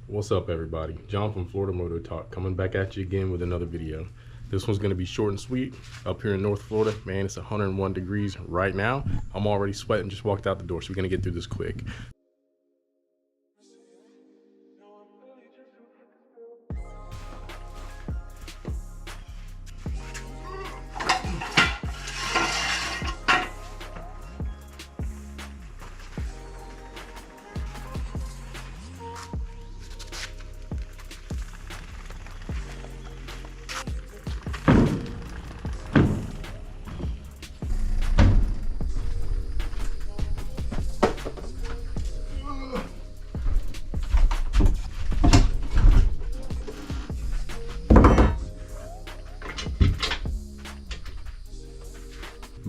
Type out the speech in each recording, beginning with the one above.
What's up, everybody? John from Florida Moto Talk coming back at you again with another video. This one's going to be short and sweet. Up here in North Florida, man, it's 101 degrees right now. I'm already sweating, just walked out the door, so we're going to get through this quick.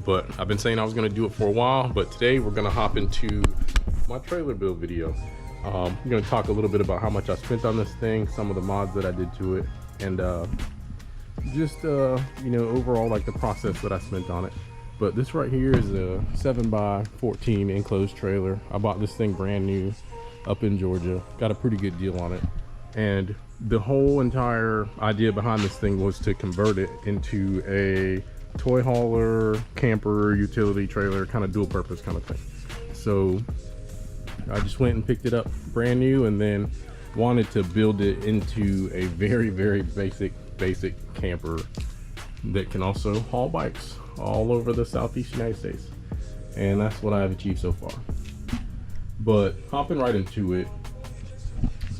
But I've been saying I was going to do it for a while, but today we're going to hop into my trailer build video. I'm going to talk a little bit about how much I spent on this thing, some of the mods that I did to it, and just you know, overall like the process that I spent on it. But this right here is a 7x14 enclosed trailer. I bought this thing brand new up in Georgia, got a pretty good deal on it, and the whole entire idea behind this thing was to convert it into a toy hauler, camper, utility trailer, kind of dual purpose kind of thing. So I just went and picked it up brand new, and then wanted to build it into a very basic camper that can also haul bikes all over the Southeast United States. And that's what I've achieved so far. But hopping right into it,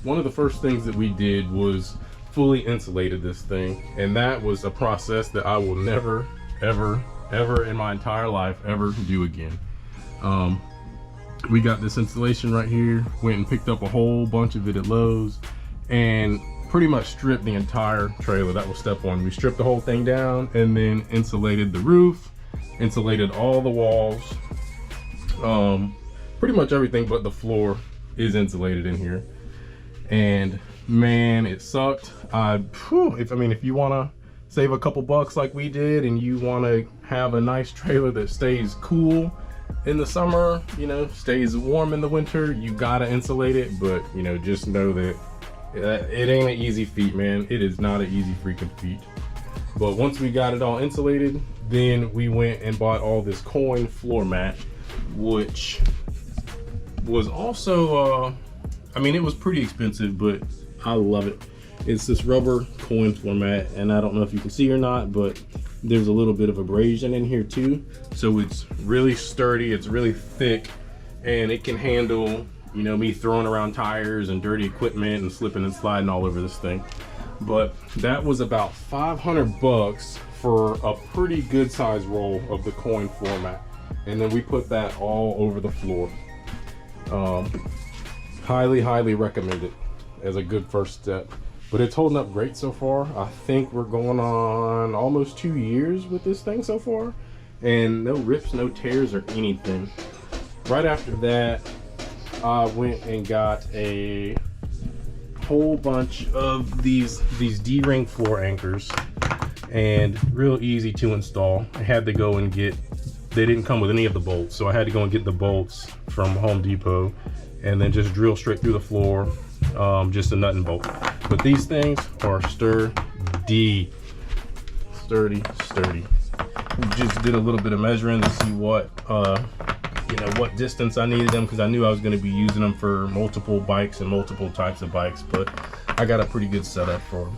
one of the first things that we did was fully insulated this thing, and that was a process that I will never ever in my entire life ever do again. We got this insulation right here, went and picked up a whole bunch of it at Lowe's, and pretty much stripped the entire trailer. That was step one. We stripped the whole thing down and then insulated the roof, insulated all the walls, pretty much everything but the floor is insulated in here. And man, it sucked. If you want to save a couple bucks like we did, and you want to have a nice trailer that stays cool in the summer, you know, stays warm in the winter, you gotta insulate it. But you know, just know that it ain't an easy feat, man. It is not an easy freaking feat. But once we got it all insulated, then we went and bought all this coin floor mat, which was also it was pretty expensive, but I love it. It's this rubber coin floor mat, and I don't know if you can see or not, but there's a little bit of abrasion in here too. So it's really sturdy, it's really thick, and it can handle, you know, me throwing around tires and dirty equipment and slipping and sliding all over this thing. But that was about 500 bucks for a pretty good size roll of the coin floor mat. And then we put that all over the floor. Highly recommend it as a good first step. But it's holding up great so far. I think we're going on almost 2 years with this thing so far, and no rips, no tears or anything. Right after that, I went and got a whole bunch of these D-ring floor anchors, and real easy to install. I had to go and get, they didn't come with any of the bolts, so I had to go and get the bolts from Home Depot and then just drill straight through the floor, just a nut and bolt. But these things are sturdy. We just did a little bit of measuring to see what what distance I needed them, because I knew I was going to be using them for multiple bikes and multiple types of bikes, but I got a pretty good setup for them.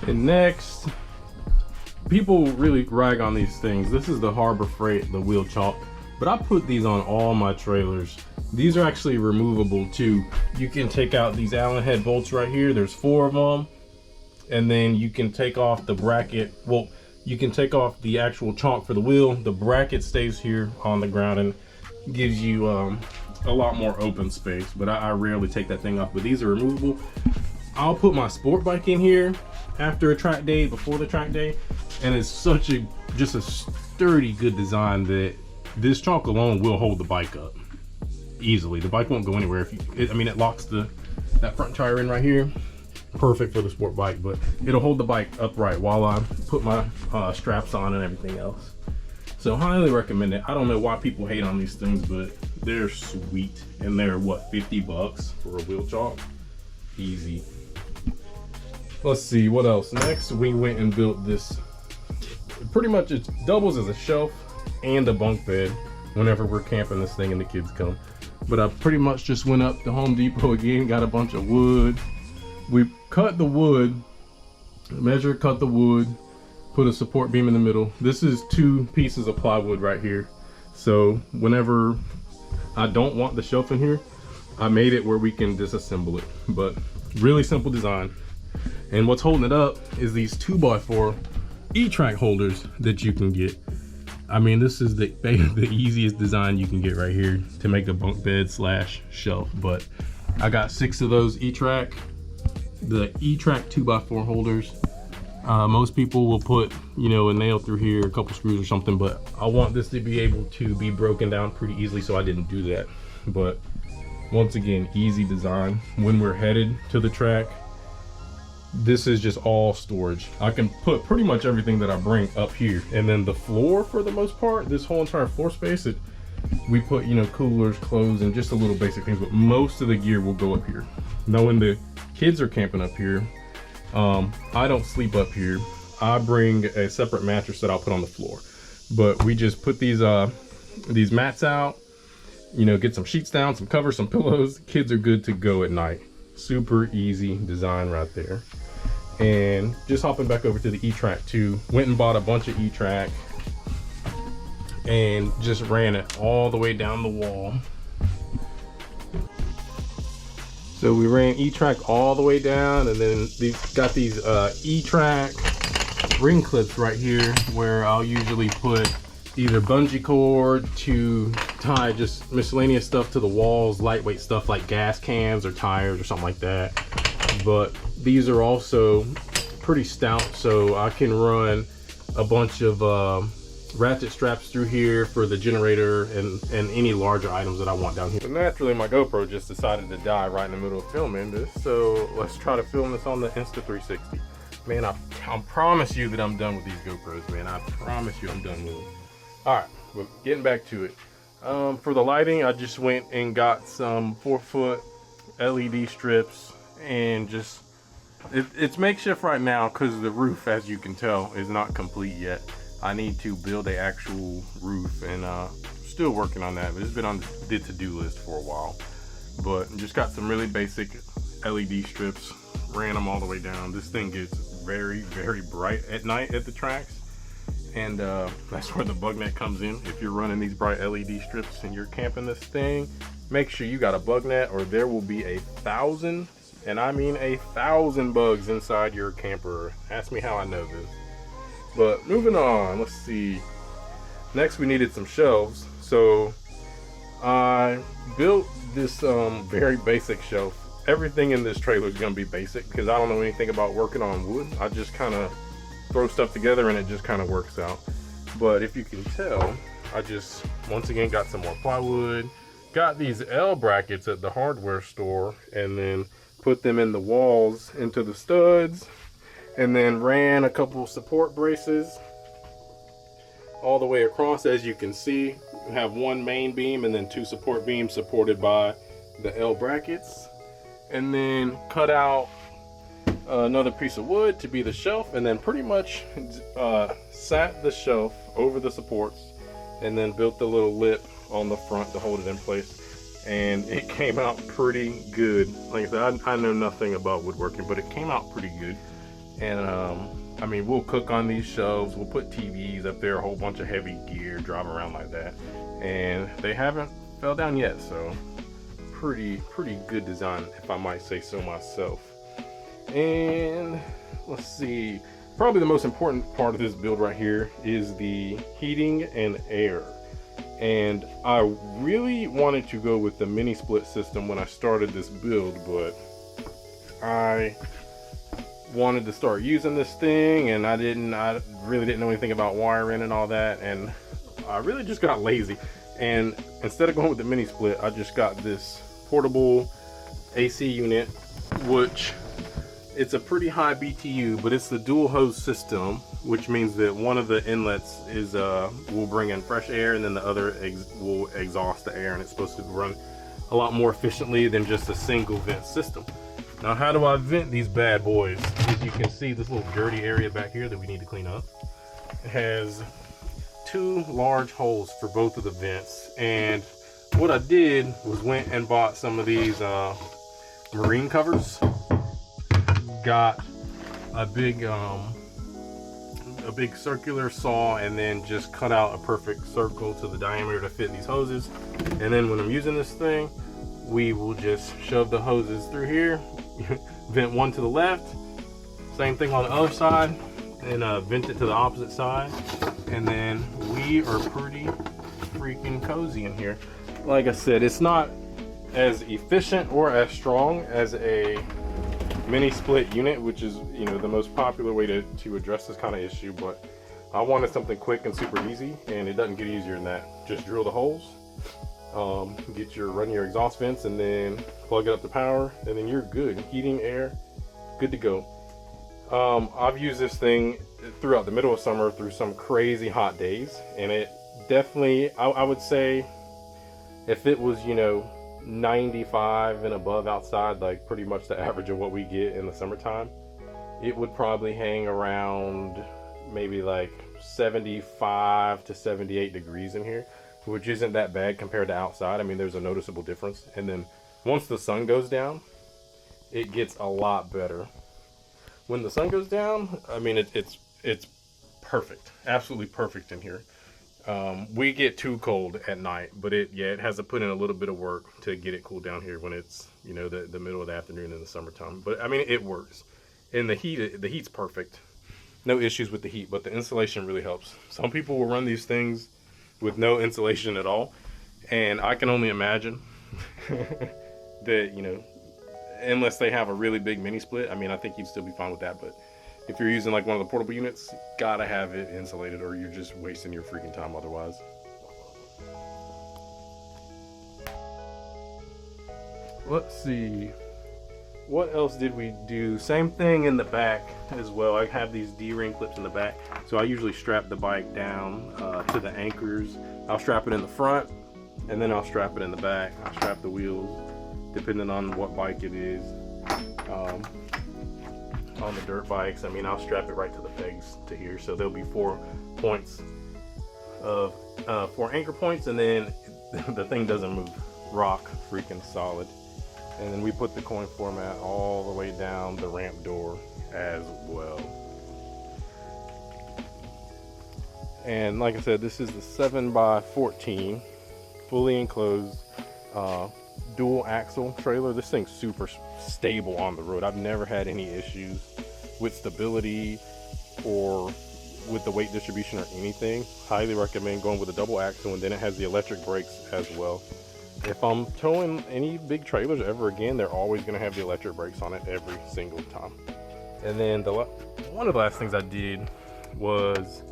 And next, people really rag on these things. This is the Harbor Freight, the wheel chalk, but I put these on all my trailers. These are actually removable too. You can take out these Allen head bolts right here. There's 4 of them. And then you can take off the bracket. Well, you can take off the actual chalk for the wheel. The bracket stays here on the ground and gives you a lot more open space. But I rarely take that thing off. But these are removable. I'll put my sport bike in here after a track day, before the track day. And it's such a, just a sturdy, good design that this chalk alone will hold the bike up easily. The bike won't go anywhere. If you, it locks that front tire in right here. Perfect for the sport bike, but it'll hold the bike upright while I put my straps on and everything else. So highly recommend it. I don't know why people hate on these things, but They're sweet, and they're what, 50 bucks for a wheel chalk? Easy. Let's see what else. Next, we went and built this. Pretty much it doubles as a shelf and a bunk bed whenever we're camping this thing and the kids come. But I pretty much just went up to Home Depot again, got a bunch of wood. We cut the wood, cut the wood, put a support beam in the middle. This is 2 pieces of plywood right here. So whenever I don't want the shelf in here, I made it where we can disassemble it. But really simple design. And what's holding it up is these 2x4 E-track holders that you can get. I mean, this is the easiest design you can get right here to make a bunk bed / shelf. But I got 6 of those E-track, the E-track 2x4 holders. Most people will put, you know, a nail through here, a couple screws or something, but I want this to be able to be broken down pretty easily, so I didn't do that. But once again, easy design. When we're headed to the track, this is just all storage. I can put pretty much everything that I bring up here, and then the floor, for the most part, this whole entire floor space, we put, you know, coolers, clothes, and just a little basic things, but most of the gear will go up here. Now when the kids are camping up here, I don't sleep up here. I bring a separate mattress that I'll put on the floor, but we just put these mats out, you know, get some sheets down, some covers, some pillows. Kids are good to go at night. Super easy design right there. And just hopping back over to the E-track 2, went and bought a bunch of E-track and just ran it all the way down the wall. So we ran E-track all the way down, and then got these E-track ring clips right here where I'll usually put either bungee cord to tie just miscellaneous stuff to the walls, lightweight stuff like gas cans or tires or something like that. But these are also pretty stout, so I can run a bunch of ratchet straps through here for the generator and any larger items that I want down here. But naturally, my GoPro just decided to die right in the middle of filming this, so let's try to film this on the Insta360. Man, I promise you that I'm done with these GoPros, man. I promise you I'm done with them. All right, well, getting back to it. For the lighting, I just went and got some 4-foot LED strips, and just it's makeshift right now because the roof, as you can tell, is not complete yet. I need to build an actual roof, and still working on that. It's been on the to-do list for a while, but just got some really basic LED strips, ran them all the way down. This thing gets very, very bright at night at the tracks, and that's where the bug net comes in. If you're running these bright LED strips and you're camping this thing, make sure you got a bug net, or there will be 1,000, and I mean 1,000 bugs inside your camper. Ask me how I know this. But moving on, let's see. Next, we needed some shelves, so I built this very basic shelf. Everything in this trailer is going to be basic because I don't know anything about working on wood. I just kind of throw stuff together and it just kind of works out. But if you can tell, I just once again got some more plywood, got these L brackets at the hardware store, and then put them in the walls into the studs, and then ran a couple support braces all the way across. As you can see, you have one main beam and then 2 support beams supported by the L brackets, and then cut out another piece of wood to be the shelf, and then pretty much sat the shelf over the supports, and then built the little lip on the front to hold it in place. And it came out pretty good. Like I said, I know nothing about woodworking, but it came out pretty good. And I mean, we'll cook on these shelves, we'll put TVs up there, a whole bunch of heavy gear, drive around like that, and they haven't fell down yet. So pretty good design, if I might say so myself. And let's see, probably the most important part of this build right here is the heating and air. And I really wanted to go with the mini split system when I started this build, but I wanted to start using this thing, and I really didn't know anything about wiring and all that, and I really just got lazy. And instead of going with the mini split, I just got this portable AC unit, which it's a pretty high BTU, but it's the dual hose system, which means that one of the inlets is will bring in fresh air, and then the other will exhaust the air, and it's supposed to run a lot more efficiently than just a single vent system. Now, how do I vent these bad boys? As you can see, this little dirty area back here that we need to clean up, it has two large holes for both of the vents. And what I did was went and bought some of these marine covers. Got a big circular saw, and then just cut out a perfect circle to the diameter to fit these hoses. And then when I'm using this thing, we will just shove the hoses through here, vent one to the left, same thing on the other side, and vent it to the opposite side, and then we are pretty freaking cozy in here. Like I said, it's not as efficient or as strong as a mini split unit, which is, you know, the most popular way to address this kind of issue, but I wanted something quick and super easy, and it doesn't get easier than that. Just drill the holes, run your exhaust vents, and then plug it up to power, and then you're good. Heating, air, good to go. I've used this thing throughout the middle of summer through some crazy hot days, and it definitely, I would say, if it was, you know, 95 and above outside, like pretty much the average of what we get in the summertime, it would probably hang around maybe like 75 to 78 degrees in here, which isn't that bad compared to outside. I mean, there's a noticeable difference. And then once the sun goes down, it gets a lot better. When the sun goes down, I mean, it's perfect, absolutely perfect in here. We get too cold at night, but it has to put in a little bit of work to get it cooled down here when it's, you know, the middle of the afternoon in the summertime. But I mean, it works. And the heat's perfect. No issues with the heat, but the insulation really helps. Some people will run these things with no insulation at all, and I can only imagine that, you know, unless they have a really big mini split, I mean, I think you'd still be fine with that. But if you're using like one of the portable units, gotta have it insulated, or you're just wasting your freaking time otherwise. Let's see, what else did we do? Same thing in the back as well. I have these D-ring clips in the back, so I usually strap the bike down to the anchors. I'll strap it in the front, and then I'll strap it in the back. I'll strap the wheels depending on what bike it is. On the dirt bikes, I mean, I'll strap it right to the pegs to here, so there'll be 4 points of 4 anchor points, and then the thing doesn't move. Rock freaking solid. And then we put the coin format all the way down the ramp door as well. And like I said, this is the 7x14 fully enclosed dual axle trailer. This thing's super stable on the road. I've never had any issues with stability or with the weight distribution or anything. Highly recommend going with a double axle, and then it has the electric brakes as well. If I'm towing any big trailers ever again, they're always going to have the electric brakes on it every single time. And then one of the last things I did was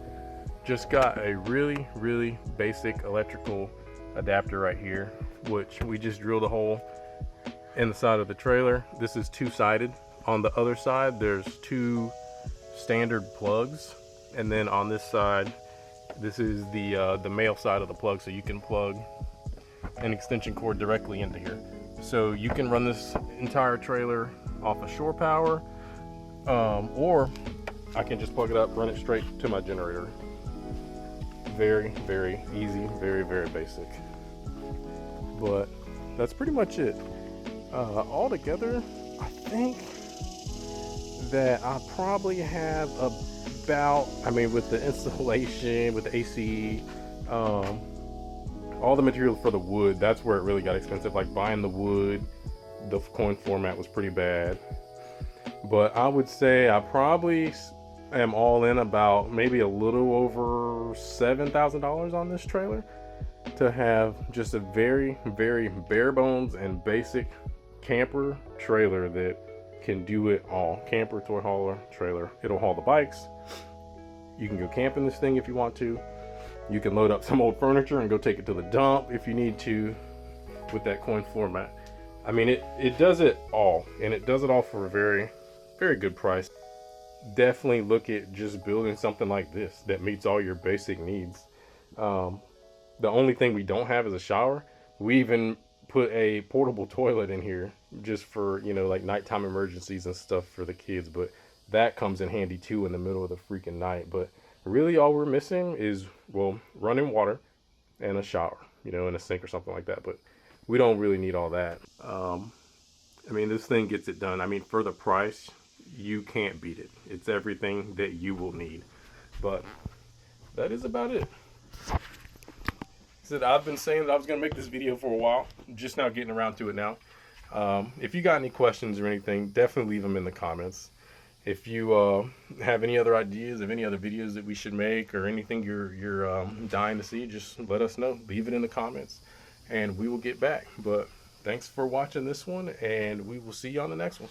just got a really basic electrical adapter right here, which we just drilled a hole in the side of the trailer. This is two-sided. On the other side, there's 2 standard plugs, and then on this side, this is the male side of the plug, so you can plug an extension cord directly into here. So you can run this entire trailer off of shore power, or I can just plug it up, run it straight to my generator. Very easy, very basic. But that's pretty much it. All together, I think that I probably have about, I mean, with the installation, with the AC, all the material for the wood, that's where it really got expensive. Like buying the wood, the coin format was pretty bad. But I would say I probably am all in about maybe a little over $7,000 on this trailer to have just a very bare bones and basic camper trailer that can do it all. Camper, toy hauler, trailer. It'll haul the bikes. You can go camping this thing if you want to. You can load up some old furniture and go take it to the dump if you need to with that coin format. I mean, it does it all, and it does it all for a very good price. definitely look at just building something like this that meets all your basic needs. The only thing we don't have is a shower. We even put a portable toilet in here just for, you know, like nighttime emergencies and stuff for the kids, but that comes in handy too in the middle of the freaking night. But really all we're missing is, well, running water and a shower, you know, and a sink or something like that. But we don't really need all that. I mean, this thing gets it done. I mean, for the price, you can't beat it. It's everything that you will need. But that is about it. Said I've been saying that I was going to make this video for a while. I'm just now getting around to it now. If you got any questions or anything, definitely leave them in the comments. If you have any other ideas of any other videos that we should make or anything you're dying to see, just let us know. Leave it in the comments and we will get back. But thanks for watching this one, and we will see you on the next one.